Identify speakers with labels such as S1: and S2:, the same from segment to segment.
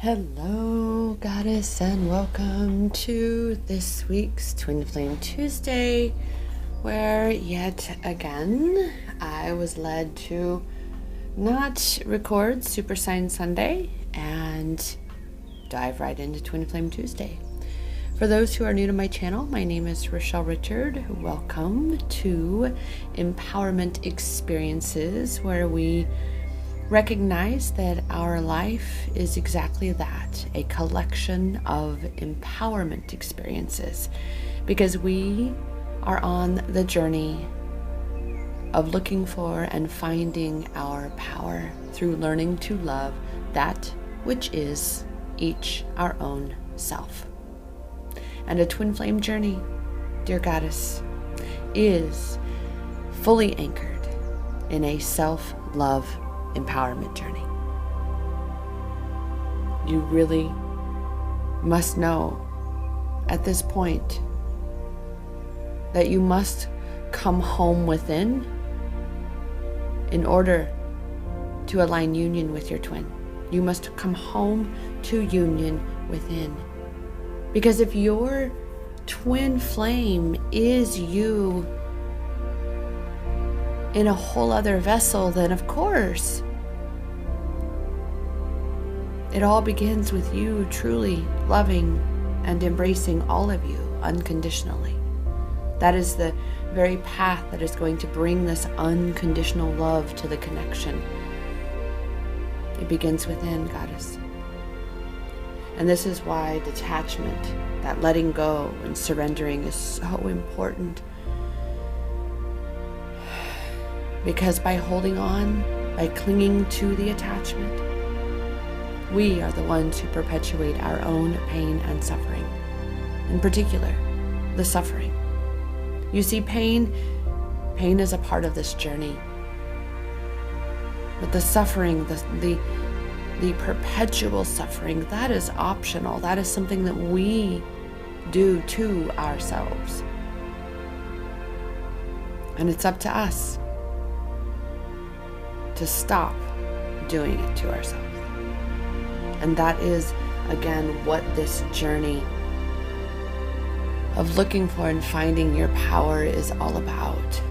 S1: Hello, Goddess, and welcome to this week's Twin Flame Tuesday, where yet again I was led to not record Super Sign Sunday and dive right into Twin Flame Tuesday. For those who are new to my channel, my name is Rochelle Richard. Welcome to Empowerment Experiences, where we recognize that our life is exactly that, a collection of empowerment experiences, because we are on the journey of looking for and finding our power through learning to love that which is each our own self. And a twin flame journey, dear Goddess, is fully anchored in a self-love empowerment journey. You really must know at this point that you must come home within in order to align union with your twin. You must come home to union within. Because if your twin flame is you in a whole other vessel, then of course it all begins with you truly loving and embracing all of you unconditionally. That is the very path that is going to bring this unconditional love to the connection. It begins within, Goddess. And this is why detachment, that letting go and surrendering, is so important. Because by holding on, by clinging to the attachment, we are the ones who perpetuate our own pain and suffering. In particular, the suffering. You see, pain is a part of this journey. But the suffering, the perpetual suffering, that is optional. That is something that we do to ourselves. And it's up to us to stop doing it to ourselves. And that is, again, what this journey of looking for and finding your power is all about.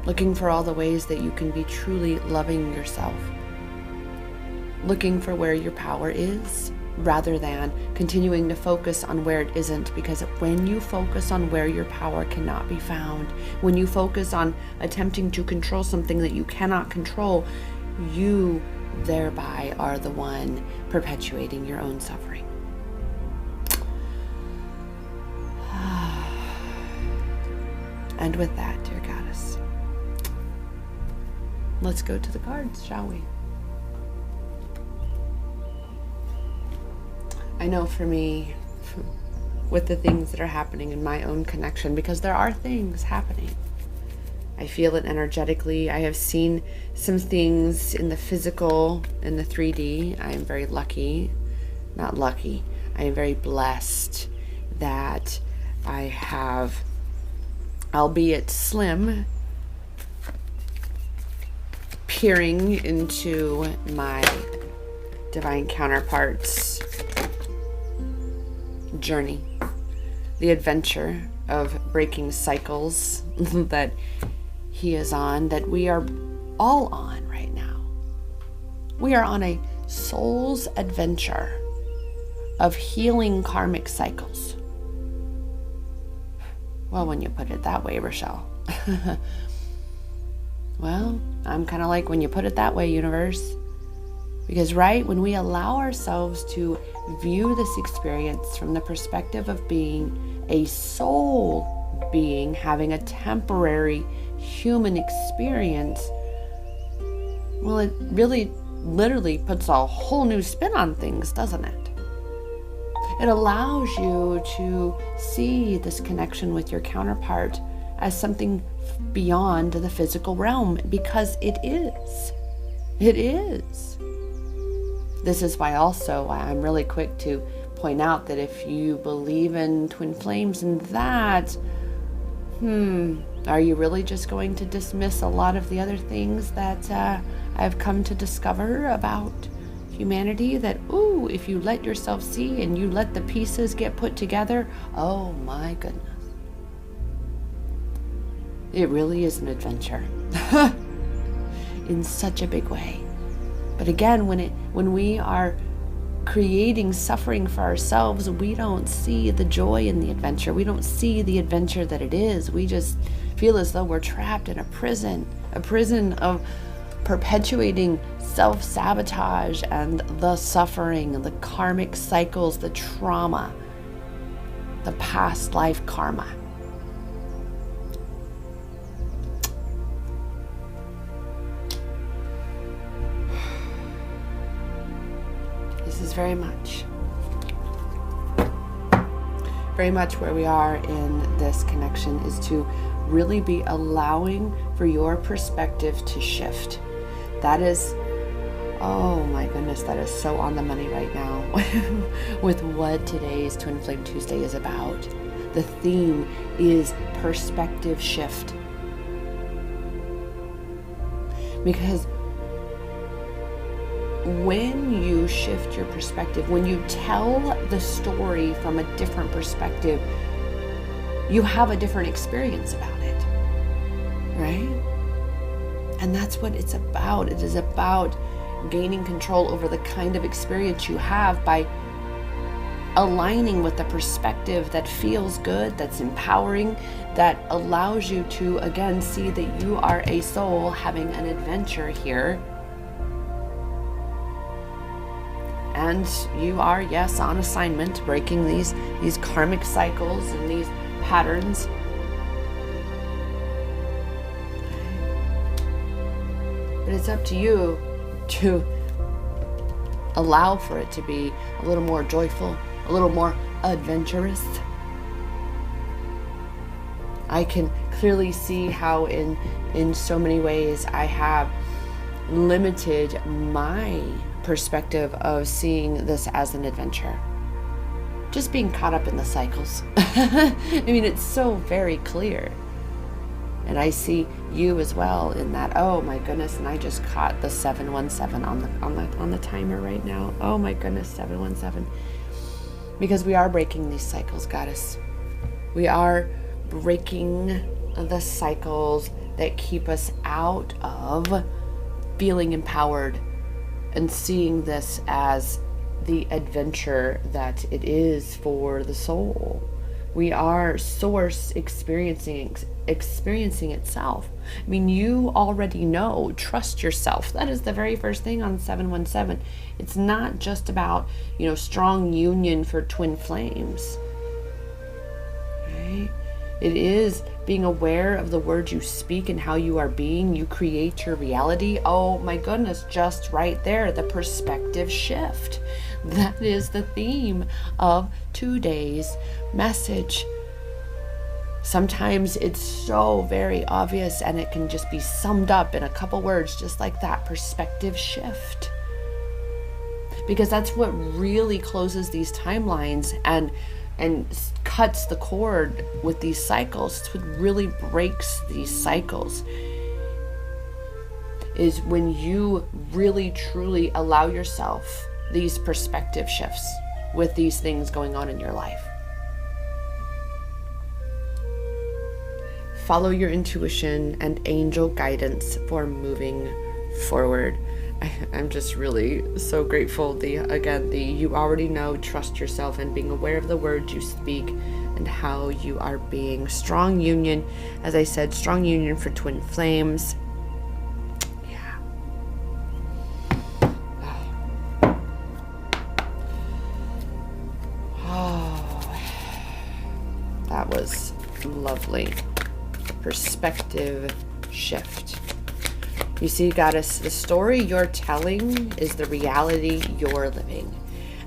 S1: Looking for all the ways that you can be truly loving yourself. Looking for where your power is, rather than continuing to focus on where it isn't, because when you focus on where your power cannot be found, when you focus on attempting to control something that you cannot control, you thereby are the one perpetuating your own suffering. And with that, dear Goddess, let's go to the cards, shall we? I know for me, with the things that are happening in my own connection, because there are things happening. I feel it energetically. I have seen some things in the physical, in the 3D. I am very lucky, not lucky, I am very blessed that I have, albeit slim, peering into my divine counterpart's journey, the adventure of breaking cycles that he is on, that we are all on right now. We are on a soul's adventure of healing karmic cycles. Well, when you put it that way, Rochelle. Well, I'm kind of like, when you put it that way, universe. Because right when we allow ourselves to view this experience from the perspective of being a soul being having a temporary human experience, well, it really literally puts a whole new spin on things, doesn't it? It allows you to see this connection with your counterpart as something beyond the physical realm, because it is. It is. This is why also I'm really quick to point out that if you believe in twin flames and that, are you really just going to dismiss a lot of the other things that I've come to discover about humanity that, ooh, if you let yourself see and you let the pieces get put together, oh my goodness. It really is an adventure in such a big way. But again, when we are creating suffering for ourselves, we don't see the joy in the adventure. We don't see the adventure that it is. We just feel as though we're trapped in a prison of perpetuating self-sabotage and the suffering, the karmic cycles, the trauma, the past life karma. This is very much where we are in this connection, is to really be allowing for your perspective to shift. That is, oh my goodness, that is so on the money right now with what today's Twin Flame Tuesday is about. The theme is perspective shift. Because when you shift your perspective, when you tell the story from a different perspective, you have a different experience about it, right? And that's what it's about. It is about gaining control over the kind of experience you have by aligning with the perspective that feels good, that's empowering, that allows you to, again, see that you are a soul having an adventure here. And you are, yes, on assignment, breaking these karmic cycles and these patterns. But it's up to you to allow for it to be a little more joyful, a little more adventurous. I can clearly see how in so many ways I have limited my perspective of seeing this as an adventure. Just being caught up in the cycles. I mean, it's so very clear. And I see you as well in that, oh my goodness, and I just caught the 717 on the timer right now. Oh my goodness, 717. Because we are breaking these cycles, goddess. We are breaking the cycles that keep us out of feeling empowered and seeing this as the adventure that it is for the soul. We are source experiencing itself. I mean, you already know, trust yourself. That is the very first thing on 717. It's not just about, strong union for twin flames. Right? It is being aware of the words you speak and how you are being. You create your reality. Oh my goodness, just right there, the perspective shift. That is the theme of today's message. Sometimes it's so very obvious and it can just be summed up in a couple words, just like that, perspective shift. Because that's what really closes these timelines and cuts the cord with these cycles. It's what really breaks these cycles, is when you really truly allow yourself these perspective shifts with these things going on in your life. Follow your intuition and angel guidance for moving forward. I'm just really so grateful. You already know, trust yourself, and being aware of the words you speak and how you are being. Strong union, as I said, strong union for twin flames. Yeah. Oh, that was lovely. Perspective shift. You see, goddess, the story you're telling is the reality you're living.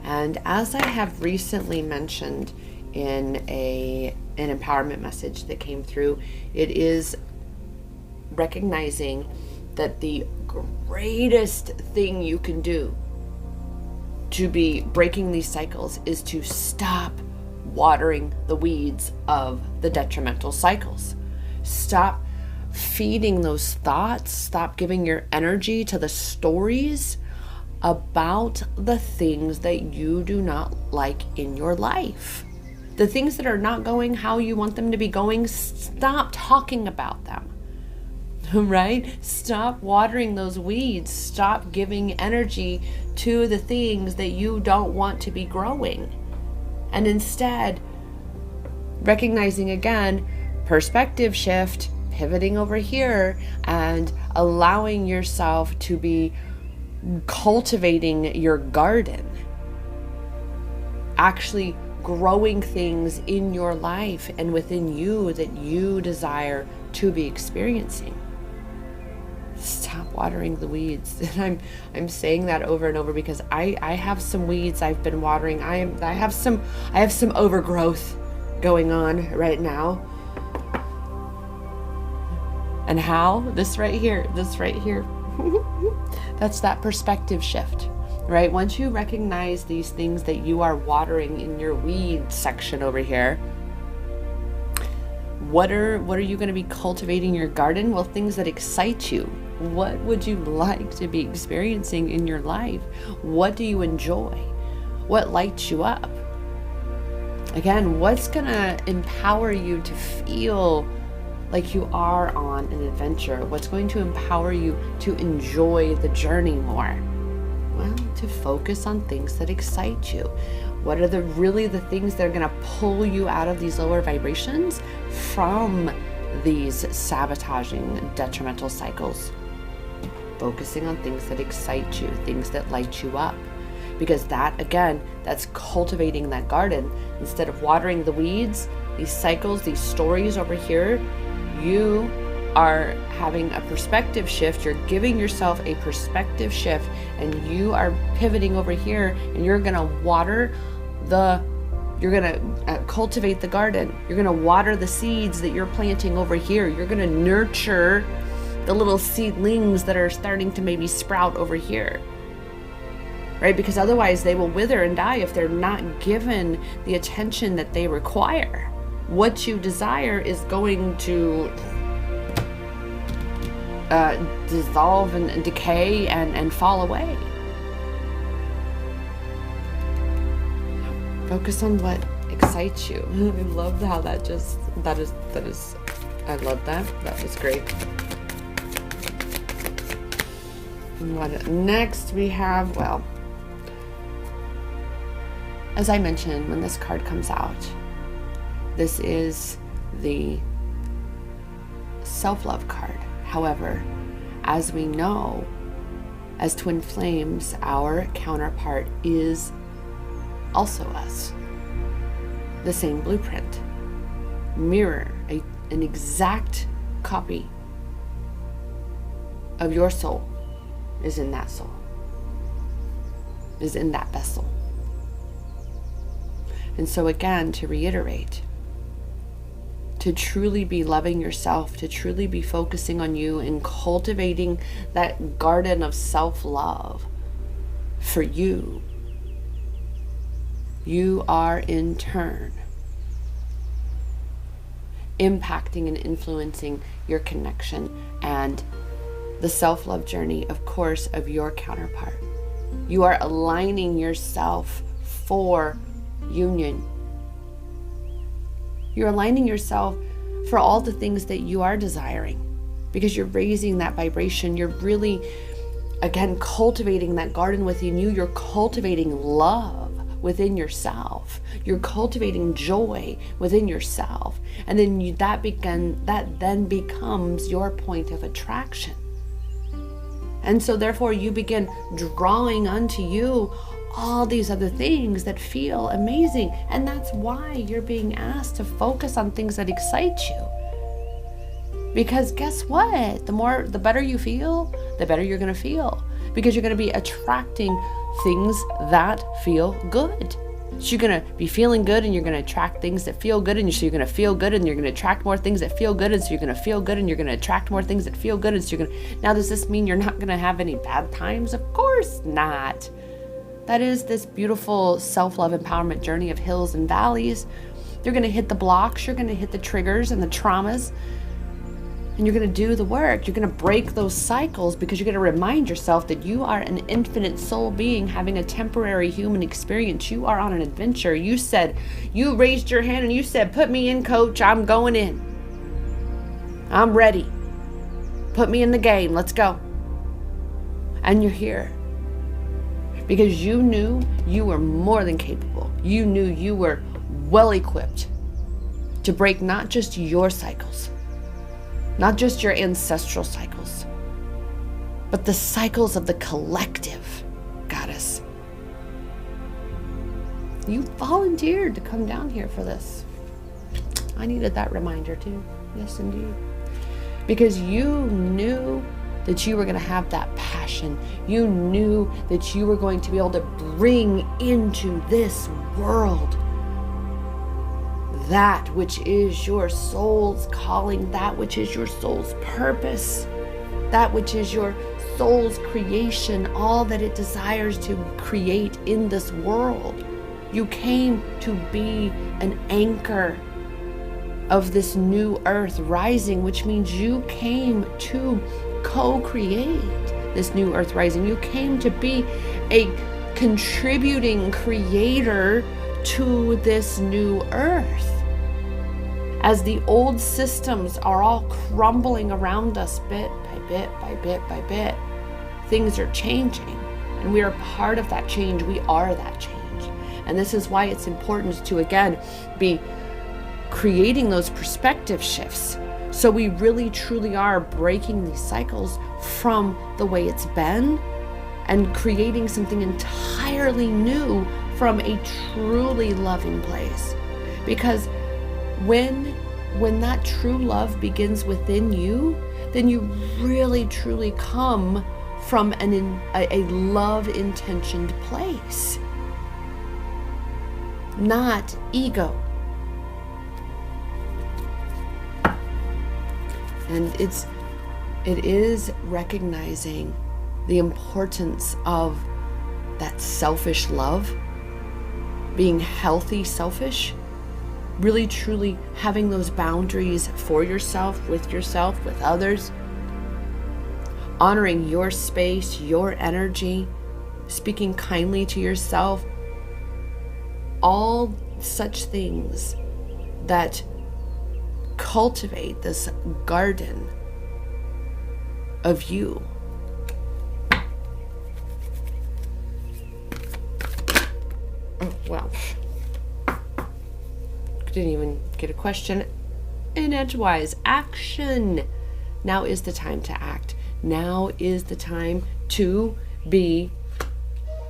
S1: And as I have recently mentioned in an empowerment message that came through, it is recognizing that the greatest thing you can do to be breaking these cycles is to stop watering the weeds of the detrimental cycles. Stop feeding those thoughts. Stop giving your energy to the stories about the things that you do not like in your life. The things that are not going how you want them to be going, stop talking about them, right? Stop watering those weeds. Stop giving energy to the things that you don't want to be growing. And instead, recognizing again, perspective shift, pivoting over here, and allowing yourself to be cultivating your garden, actually growing things in your life and within you that you desire to be experiencing. Stop watering the weeds. And I'm saying that over and over because I have some weeds I've been watering. I have some overgrowth going on right now. And how? This right here. That's that perspective shift, right? Once you recognize these things that you are watering in your weed section over here, what are you going to be cultivating in your garden? Well, things that excite you. What would you like to be experiencing in your life? What do you enjoy? What lights you up? Again, what's going to empower you to feel like you are on an adventure? What's going to empower you to enjoy the journey more? Well, to focus on things that excite you. What are the things that are going to pull you out of these lower vibrations from these sabotaging, detrimental cycles? Focusing on things that excite you, things that light you up. Because that, again, that's cultivating that garden. Instead of watering the weeds, these cycles, these stories over here, you are having a perspective shift. You're giving yourself a perspective shift, and you are pivoting over here, and you're going to cultivate the garden. You're going to water the seeds that you're planting over here. You're going to nurture the little seedlings that are starting to maybe sprout over here, right? Because otherwise they will wither and die if they're not given the attention that they require. What you desire is going to dissolve and decay and fall away. Focus on what excites you. I love how that is, I love that. That was great. What next we have? Well, as I mentioned, when this card comes out, this is the self-love card. However, as we know, as twin flames, our counterpart is also us. The same blueprint. Mirror, an exact copy of your soul is in that soul, is in that vessel. And so again, to reiterate, to truly be loving yourself, to truly be focusing on you and cultivating that garden of self-love for you, you are in turn impacting and influencing your connection and the self-love journey, of course, of your counterpart. You are aligning yourself for union. You're aligning yourself for all the things that you are desiring because you're raising that vibration. You're really, again, cultivating that garden within you. You're cultivating love within yourself. You're cultivating joy within yourself. And then that then becomes your point of attraction. And so therefore you begin drawing unto you all these other things that feel amazing. And that's why you're being asked to focus on things that excite you. Because guess what? The better you feel, the better you're going to feel. Because you're going to be attracting things that feel good. So you're going to be feeling good and you're going to attract things that feel good, and so you're going to feel good and you're going to attract more things that feel good, and so you're going to feel good and you're going to attract more things that feel good, and so you're going to... Now, does this mean you're not going to have any bad times? Of course not. That is this beautiful self-love empowerment journey of hills and valleys. You're going to hit the blocks, you're going to hit the triggers and the traumas. And you're going to do the work. You're going to break those cycles because you're going to remind yourself that you are an infinite soul being having a temporary human experience. You are on an adventure. You raised your hand and you said, put me in, coach. I'm going in. I'm ready. Put me in the game. Let's go. And you're here because you knew you were more than capable. You knew you were well equipped to break not just your cycles, not just your ancestral cycles, but the cycles of the collective, goddess. You volunteered to come down here for this. I needed that reminder too. Yes, indeed. Because you knew that you were going to have that passion. You knew that you were going to be able to bring into this world that which is your soul's calling, that which is your soul's purpose, that which is your soul's creation, all that it desires to create in this world. You came to be an anchor of this new earth rising, which means you came to co-create this new earth rising. You came to be a contributing creator to this new earth. As the old systems are all crumbling around us bit by bit by bit by bit, things are changing, and we are part of that change. We are that change. And this is why it's important to, again, be creating those perspective shifts. So we really truly are breaking these cycles from the way it's been and creating something entirely new from a truly loving place. Because when that true love begins within you, then you really truly come from a love intentioned place, not ego. And it is recognizing the importance of that selfish love, being healthy selfish, really truly having those boundaries for yourself, with others, honoring your space, your energy, speaking kindly to yourself, all such things that cultivate this garden of you. Oh, well. Didn't even get a question in edgewise. Action. Now is the time to act. Now is the time to be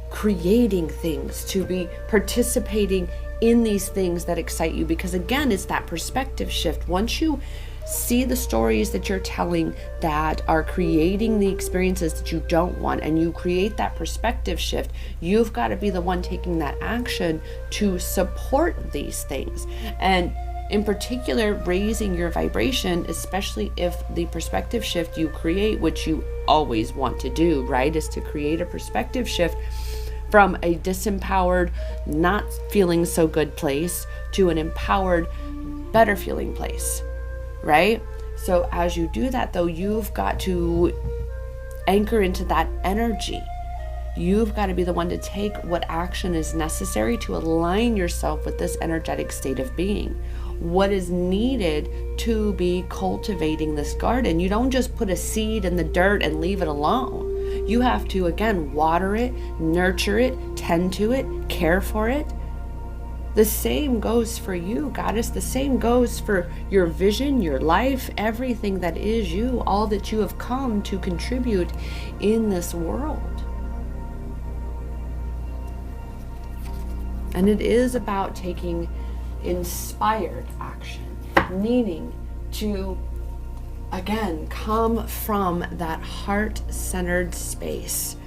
S1: creating things, to be participating in these things that excite you. Because again, it's that perspective shift. Once you see the stories that you're telling that are creating the experiences that you don't want, and you create that perspective shift, you've got to be the one taking that action to support these things. And in particular, raising your vibration, especially if the perspective shift you create, which you always want to do, right, is to create a perspective shift from a disempowered, not feeling so good place to an empowered, better feeling place. Right? So as you do that, though, you've got to anchor into that energy. You've got to be the one to take what action is necessary to align yourself with this energetic state of being. What is needed to be cultivating this garden. You don't just put a seed in the dirt and leave it alone. You have to, again, water it, nurture it, tend to it, care for it. The same goes for you, Goddess. The same goes for your vision, your life, everything that is you, all that you have come to contribute in this world. And it is about taking inspired action, meaning to, again, come from that heart-centered space.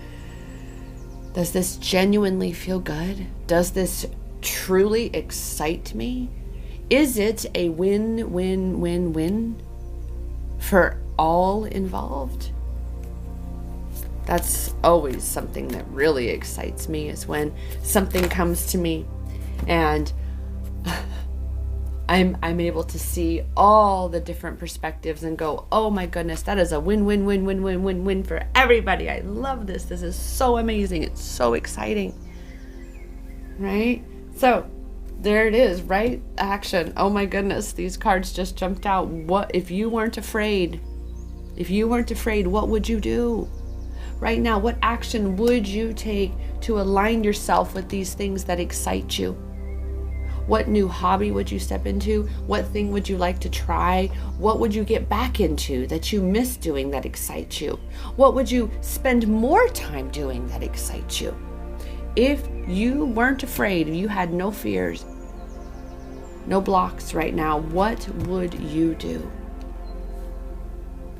S1: Does this genuinely feel good? Does this truly excite me? Is it a win-win-win-win for all involved? That's always something that really excites me, is when something comes to me and I'm able to see all the different perspectives and go, oh my goodness, that is a win, win, win, win, win, win, win for everybody. I love this. This is so amazing. It's so exciting. Right? So there it is, right? Action. Oh my goodness, these cards just jumped out. What if you weren't afraid? If you weren't afraid, what would you do? Right now, what action would you take to align yourself with these things that excite you? What new hobby would you step into? What thing would you like to try? What would you get back into that you miss doing that excites you? What would you spend more time doing that excites you? If you weren't afraid, if you had no fears, no blocks right now, what would you do?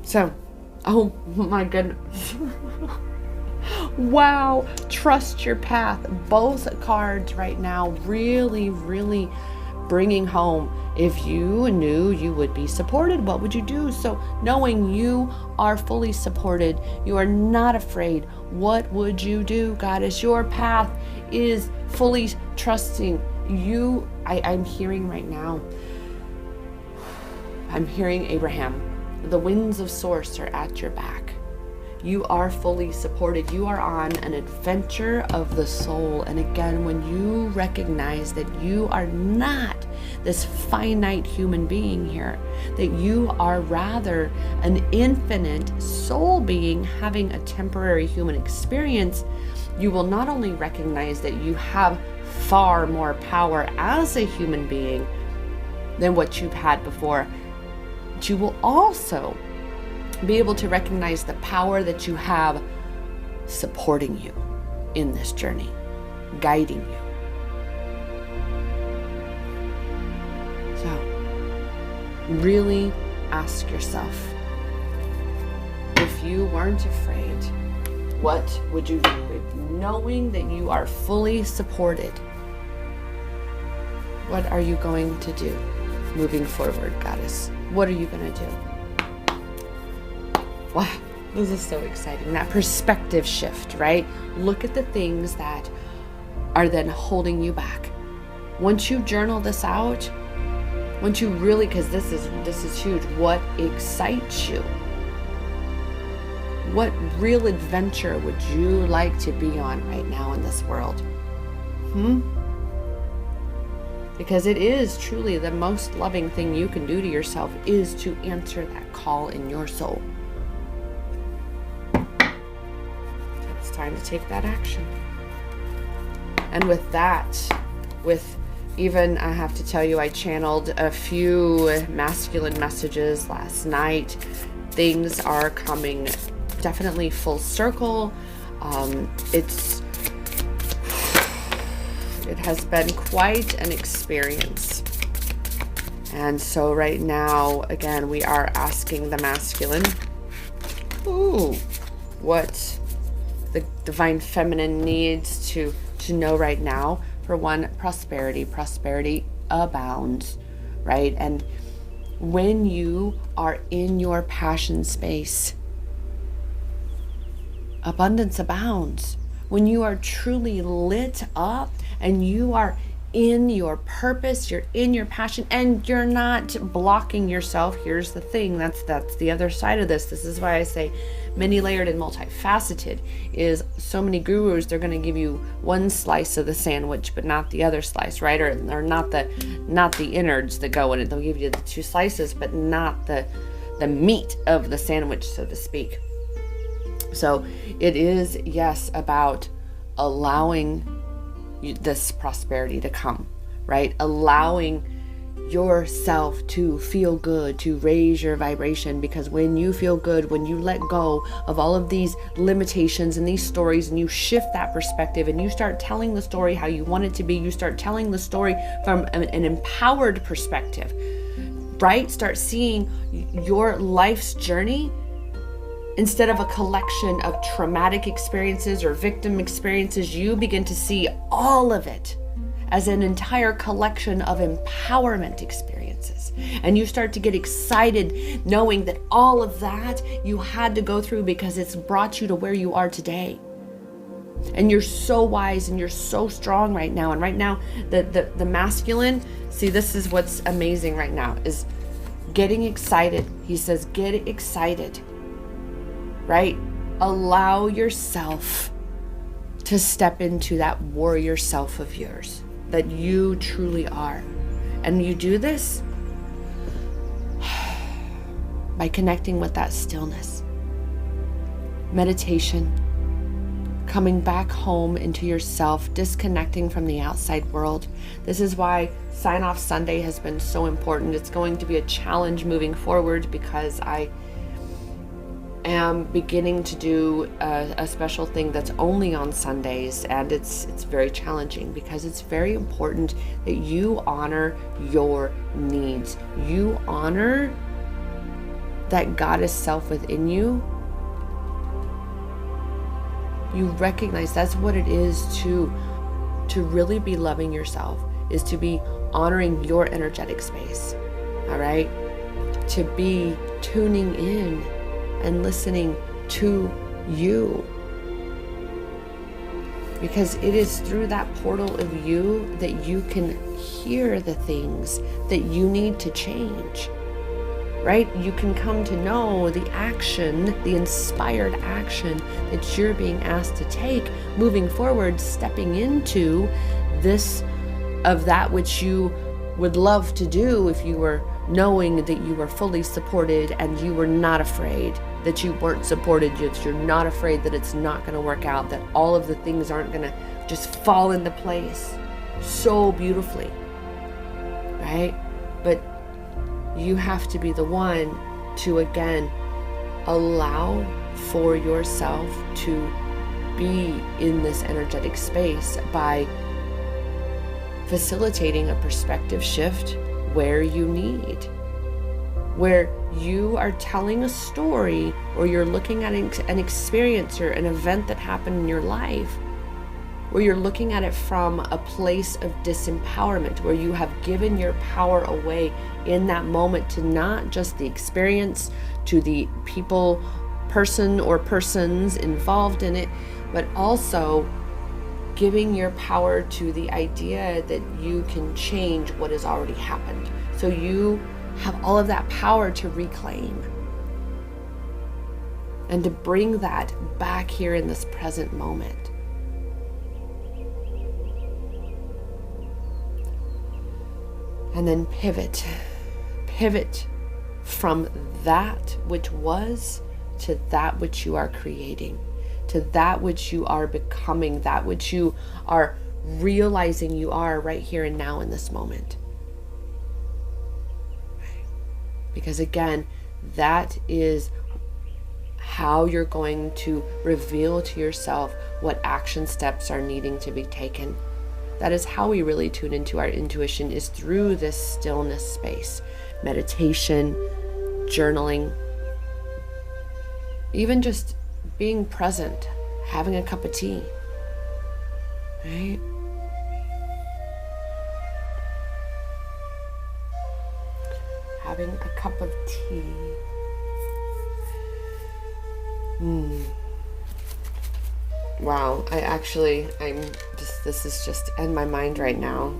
S1: So, oh my goodness. Wow, trust your path. Both cards right now really, really bringing home. If you knew you would be supported, what would you do? So knowing you are fully supported, you are not afraid, what would you do? Goddess, your path is fully trusting you. I'm hearing right now, I'm hearing Abraham. The winds of source are at your back. You are fully supported. You are on an adventure of the soul. And again, when you recognize that you are not this finite human being here, that you are rather an infinite soul being having a temporary human experience, you will not only recognize that you have far more power as a human being than what you've had before, but you will also be able to recognize the power that you have supporting you in this journey, guiding you. So, really ask yourself, if you weren't afraid, what would you do? Knowing that you are fully supported, what are you going to do moving forward, Goddess? What are you going to do? Wow, this is so exciting. That perspective shift, right? Look at the things that are then holding you back. Once you journal this out, once you really, because this is huge, what excites you? What real adventure would you like to be on right now in this world? Because it is truly the most loving thing you can do to yourself is to answer that call in your soul. Time to take that action. And with that, even I have to tell you, I channeled a few masculine messages last night. Things are coming definitely full circle. It has been quite an experience. And so right now, again, we are asking the masculine, what the divine feminine needs to know right now. For one, prosperity abounds, right? And when you are in your passion space, abundance abounds. When you are truly lit up and you are in your purpose, you're in your passion, and you're not blocking yourself. Here's the thing, that's the other side of this. This is why I say many-layered and multifaceted is so many gurus, they're going to give you one slice of the sandwich, but not the other slice, right? Or not the innards that go in it. They'll give you the two slices, but not the meat of the sandwich, so to speak. So it is, yes, about allowing this prosperity to come, right? Allowing yourself to feel good, to raise your vibration, because when you feel good, when you let go of all of these limitations and these stories, and you shift that perspective and you start telling the story how you want it to be, you start telling the story from an empowered perspective, right? Start seeing your life's journey instead of a collection of traumatic experiences or victim experiences. You begin to see all of it as an entire collection of empowerment experiences. And you start to get excited knowing that all of that you had to go through because it's brought you to where you are today. And you're so wise and you're so strong right now. And right now, the masculine, see, this is what's amazing right now, is getting excited. He says, get excited, right? Allow yourself to step into that warrior self of yours that you truly are. And you do this by connecting with that stillness. Meditation, coming back home into yourself, disconnecting from the outside world. This is why Sign Off Sunday has been so important. It's going to be a challenge moving forward because I am beginning to do a special thing that's only on Sundays, and it's very challenging because it's very important that you honor your needs. You honor that goddess self within you. You recognize that's what it is to really be loving yourself, is to be honoring your energetic space, all right? To be tuning in and listening to you. Because it is through that portal of you that you can hear the things that you need to change. Right? You can come to know the action, the inspired action that you're being asked to take moving forward, stepping into this of that which you would love to do if you were knowing that you were fully supported and you were not afraid that you weren't supported, that you're not afraid that it's not going to work out, that all of the things aren't going to just fall into place so beautifully, right? But you have to be the one to, again, allow for yourself to be in this energetic space by facilitating a perspective shift where you need, where you are telling a story or you're looking at an experience or an event that happened in your life, where you're looking at it from a place of disempowerment, where you have given your power away in that moment to not just the experience, to the people, person or persons involved in it, but also giving your power to the idea that you can change what has already happened. So you have all of that power to reclaim and to bring that back here in this present moment. And then pivot from that which was to that which you are creating, to that which you are becoming, that which you are realizing you are right here and now in this moment. Because again, that is how you're going to reveal to yourself what action steps are needing to be taken. That is how we really tune into our intuition, is through this stillness space. Meditation, journaling, even just being present, having a cup of tea, right? Having a cup of tea. Wow, this is just in my mind right now.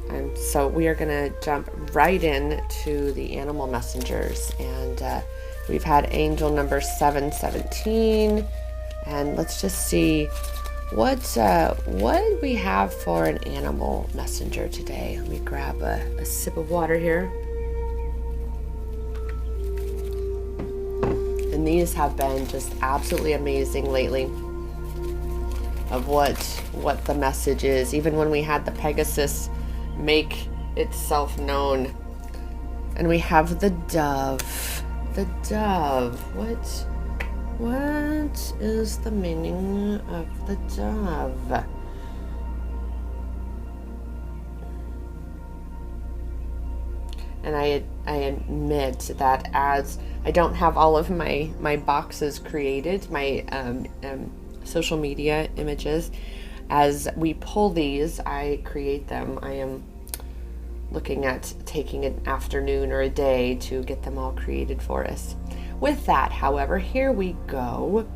S1: So we are gonna jump right in to the animal messengers, and we've had angel number 717, and let's just see what we have for an animal messenger today. Let me grab a sip of water here. And these have been just absolutely amazing lately, of what the message is. Even when we had the Pegasus make itself known. And we have the dove. The dove. What is the meaning of the dove? And I admit that as I don't have all of my boxes created, my social media images, as we pull these, I create them. I am looking at taking an afternoon or a day to get them all created for us. With that, however, here we go.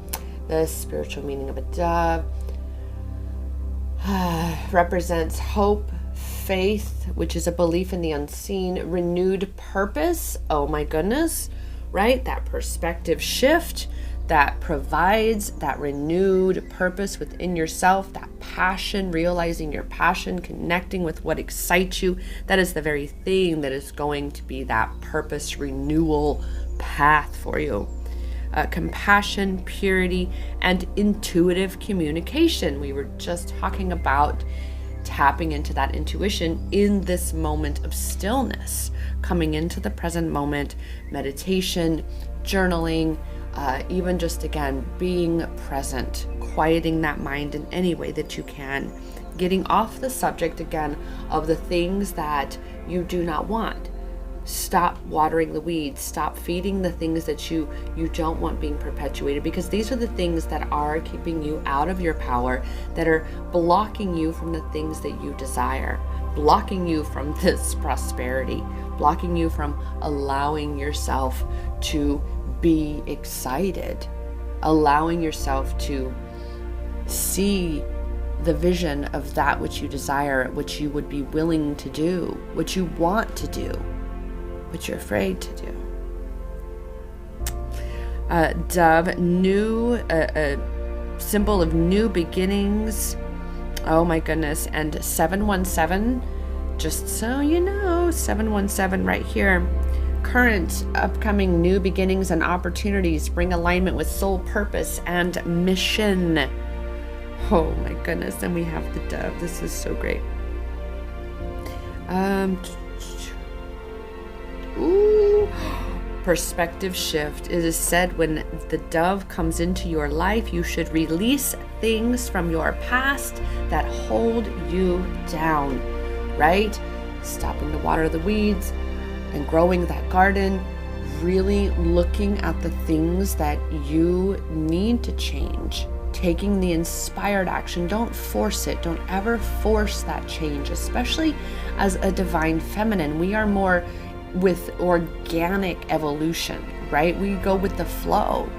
S1: The spiritual meaning of a dove. represents hope, faith, which is a belief in the unseen, renewed purpose. Oh my goodness, right? That perspective shift that provides that renewed purpose within yourself, that passion, realizing your passion, connecting with what excites you. That is the very thing that is going to be that purpose renewal path for you. Compassion, purity, and intuitive communication. We were just talking about tapping into that intuition in this moment of stillness, coming into the present moment, meditation, journaling, even just again being present, quieting that mind in any way that you can, getting off the subject again of the things that you do not want. Stop watering the weeds, stop feeding the things that you don't want being perpetuated, because these are the things that are keeping you out of your power, that are blocking you from the things that you desire, blocking you from this prosperity, blocking you from allowing yourself to be excited, allowing yourself to see the vision of that which you desire, which you would be willing to do, which you want to do, but you're afraid to do. Dove, new, a symbol of new beginnings. Oh my goodness. And 717, just so you know, 717 right here. Current, upcoming new beginnings and opportunities bring alignment with soul purpose and mission. Oh my goodness. And we have the dove. This is so great. Ooh, perspective shift. It is said when the dove comes into your life, you should release things from your past that hold you down, right? Stopping to water the weeds and growing that garden, really looking at the things that you need to change, taking the inspired action. Don't force it. Don't ever force that change, especially as a divine feminine. We are more with organic evolution, right? We go with the flow,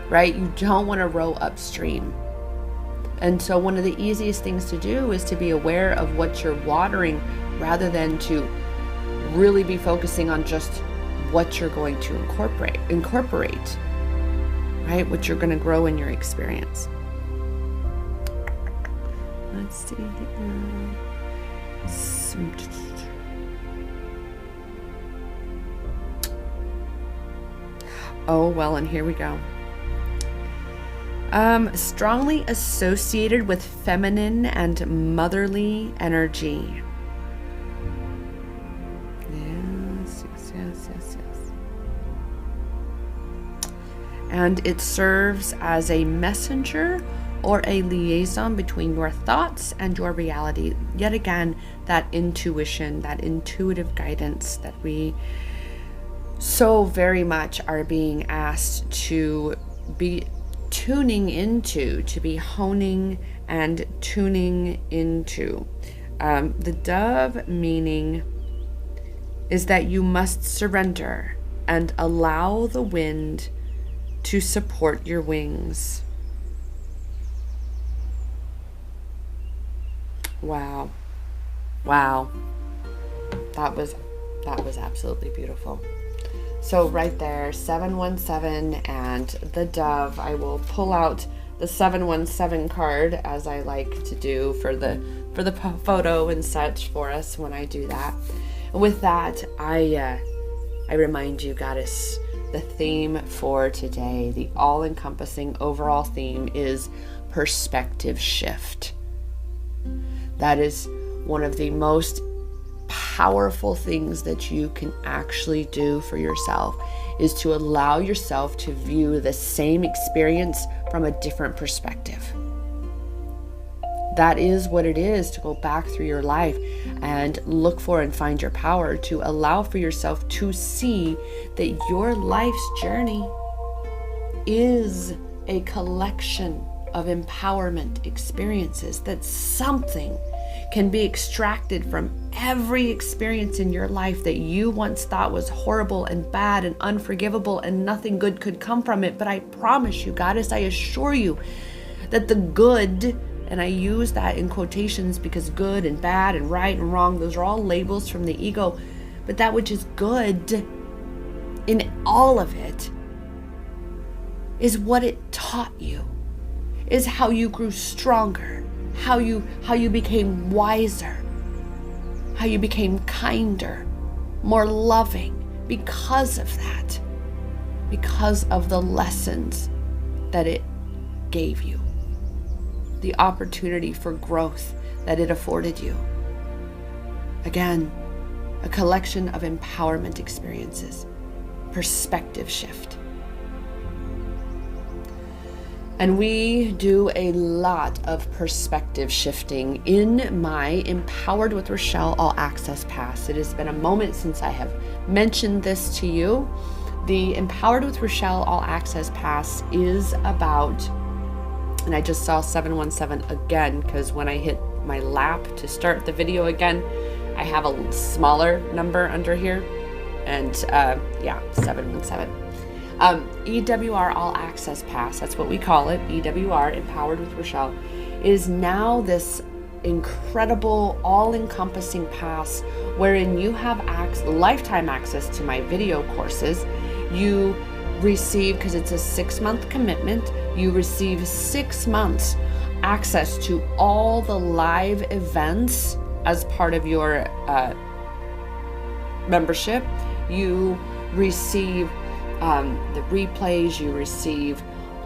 S1: right? You don't want to row upstream. And so one of the easiest things to do is to be aware of what you're watering rather than to really be focusing on just what you're going to incorporate, right? What you're going to grow in your experience. Let's see here. Oh, well, and here we go. Strongly associated with feminine and motherly energy. Yes. And it serves as a messenger or a liaison between your thoughts and your reality. Yet again, that intuition, that intuitive guidance that we so very much are being asked to be tuning into, to be honing and tuning into. The dove meaning is that you must surrender and allow the wind to support your wings. Wow. That was absolutely beautiful. So right there, 717 and the dove. I will pull out the 717 card, as I like to do for the photo and such for us when I do that. And with that, I remind you, Goddess, the theme for today, the all-encompassing overall theme is perspective shift. That is one of the most powerful things that you can actually do for yourself, is to allow yourself to view the same experience from a different perspective. That is what it is to go back through your life and look for and find your power, to allow for yourself to see that your life's journey is a collection of empowerment experiences, that something can be extracted from every experience in your life that you once thought was horrible and bad and unforgivable and nothing good could come from it. But I promise you, Goddess, I assure you that the good and I use that in quotations because good and bad and right and wrong, those are all labels from the ego. But that which is good in all of it is what it taught you, is how you grew stronger, how you became wiser, how you became kinder, more loving because of that, because of the lessons that it gave you, the opportunity for growth that it afforded you. Again, a collection of empowerment experiences, perspective shift. And we do a lot of perspective shifting in my Empowered with Rochelle All Access Pass. It has been a moment since I have mentioned this to you. The Empowered with Rochelle All Access Pass is about, and I just saw 717 again, because when I hit my lap to start the video again, I have a smaller number under here. And 717. EWR All Access Pass, that's what we call it, EWR, Empowered with Rochelle, is now this incredible, all-encompassing pass wherein you have lifetime access to my video courses. You receive, because it's a 6-month commitment, you receive 6 months access to all the live events as part of your membership. You receive the replays, you receive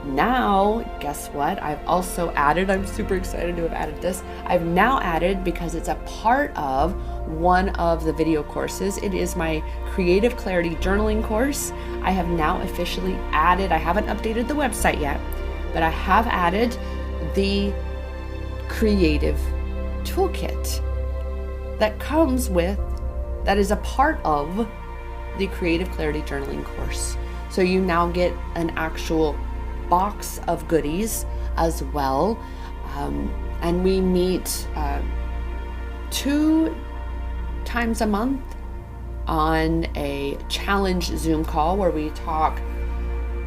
S1: now, guess what? I've also added, I'm super excited to have added this. I've now added, because it's a part of one of the video courses, it is my Creative Clarity Journaling course. I have now officially added, I haven't updated the website yet, but I have added the Creative Toolkit that is a part of the Creative Clarity Journaling course. So you now get an actual box of goodies as well. And we meet 2 times a month on a challenge Zoom call where we talk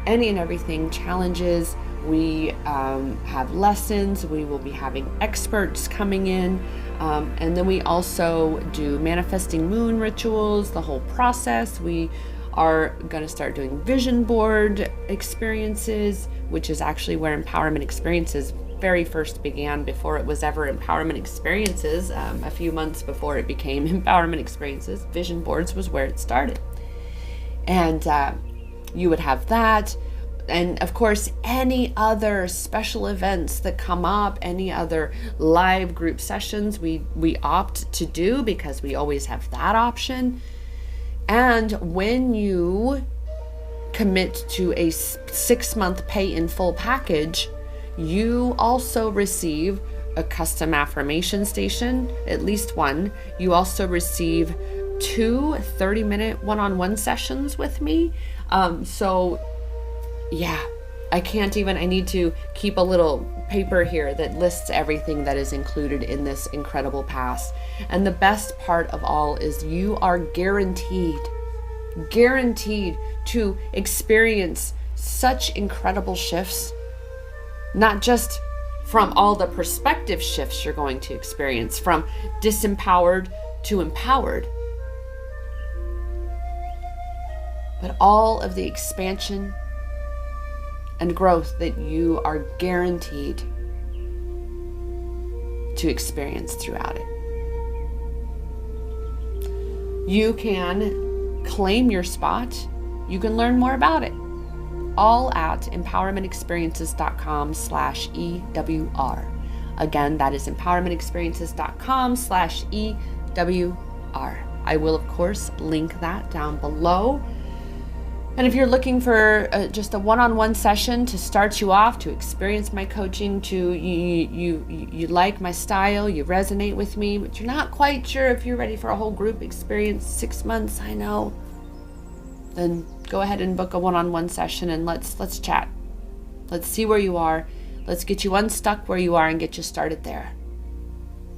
S1: any and everything challenges. We have lessons. We will be having experts coming in. And then we also do manifesting moon rituals, the whole process. We are going to start doing vision board experiences, which is actually where Empowerment Experiences very first began, before it was ever Empowerment Experiences. A few months before it became Empowerment Experiences, vision boards was where it started. And you would have that. And of course, any other special events that come up, any other live group sessions we opt to do, because we always have that option. And when you commit to a 6-month pay in full package, you also receive a custom affirmation station, at least one. You also receive 2 30-minute one-on-one sessions with me. I need to keep a little paper here that lists everything that is included in this incredible pass. And the best part of all is you are guaranteed to experience such incredible shifts, not just from all the perspective shifts you're going to experience, from disempowered to empowered, but all of the expansion and growth that you are guaranteed to experience throughout it. You can claim your spot. You can learn more about it, all at empowermentexperiences.com/EWR. Again, that is empowermentexperiences.com/EWR. I will, of course, link that down below. And if you're looking for just a one-on-one session to start you off, to experience my coaching, to you like my style, you resonate with me, but you're not quite sure if you're ready for a whole group experience, 6 months, I know, then go ahead and book a one-on-one session and let's chat. Let's see where you are. Let's get you unstuck where you are and get you started there.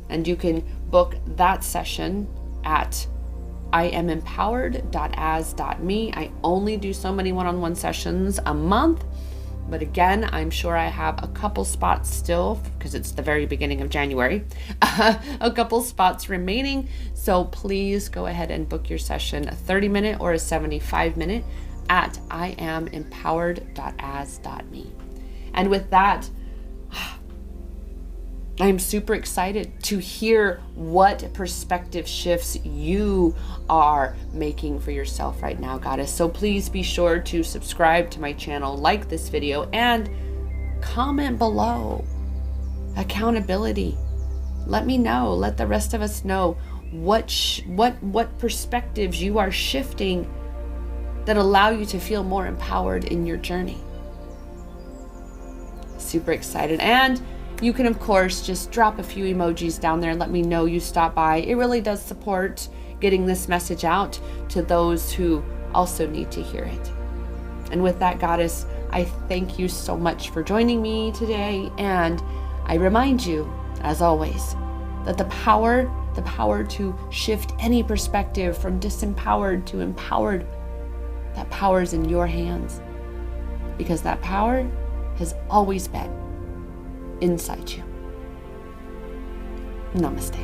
S1: And you can book that session at iamempowered.as.me. I only do so many one-on-one sessions a month, But again, I'm sure I have a couple spots still because it's the very beginning of January, a couple spots remaining. So please go ahead and book your session, a 30-minute or a 75-minute at ianempowered.as.me. And with that, I'm super excited to hear what perspective shifts you are making for yourself right now, Goddess. So please be sure to subscribe to my channel, like this video, and comment below. Accountability. Let me know. Let the rest of us know what perspectives you are shifting that allow you to feel more empowered in your journey. Super excited. And you can, of course, just drop a few emojis down there. Let me know you stopped by. It really does support getting this message out to those who also need to hear it. And with that, Goddess, I thank you so much for joining me today. And I remind you, as always, that the power to shift any perspective from disempowered to empowered, that power is in your hands. Because that power has always been inside you. Namaste.